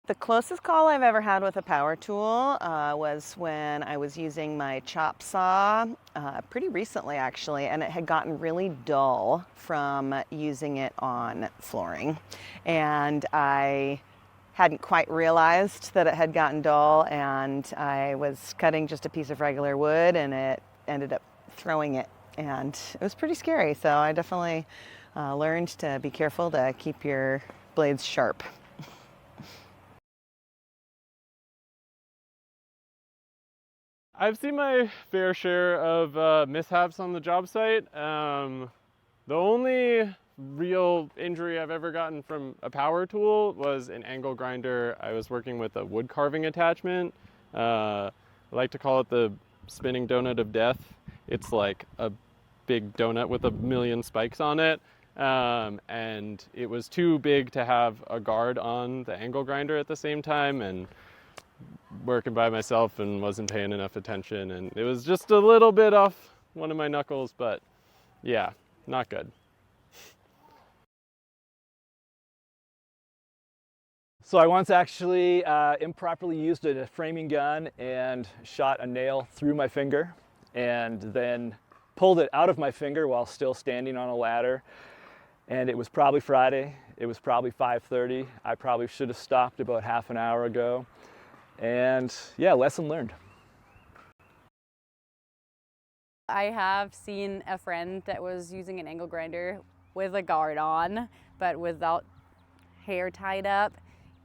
The closest call I've ever had with a power tool was when I was using my chop saw pretty recently actually, and it had gotten really dull from using it on flooring. And I hadn't quite realized that it had gotten dull, and I was cutting just a piece of regular wood and it ended up throwing it, and it was pretty scary. So I definitely learned to be careful to keep your blades sharp. I've seen my fair share of mishaps on the job site. The only real injury I've ever gotten from a power tool was an angle grinder. I was working with a wood carving attachment. I like to call it the spinning donut of death. It's like a big donut with a million spikes on it. And it was too big to have a guard on the angle grinder at the same time, and working by myself and wasn't paying enough attention, and it was just a little bit off one of my knuckles, but yeah, not good. So I once actually improperly used a framing gun and shot a nail through my finger, and then pulled it out of my finger while still standing on a ladder. And it was probably Friday. It was probably 5:30. I probably should have stopped about half an hour ago. And yeah, lesson learned. I have seen a friend that was using an angle grinder with a guard on, but without hair tied up,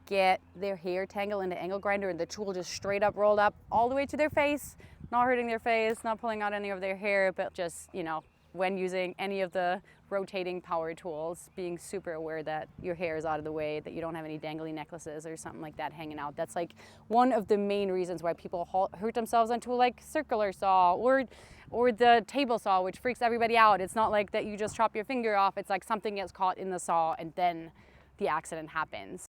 get their hair tangled in the angle grinder and the tool just straight up rolled up all the way to their face, not hurting their face, not pulling out any of their hair, but just, when using any of the rotating power tools, being super aware that your hair is out of the way, that you don't have any dangly necklaces or something like that hanging out. That's like one of the main reasons why people hurt themselves on tool like circular saw or the table saw, which freaks everybody out. It's not like that you just chop your finger off. It's like something gets caught in the saw and then the accident happens.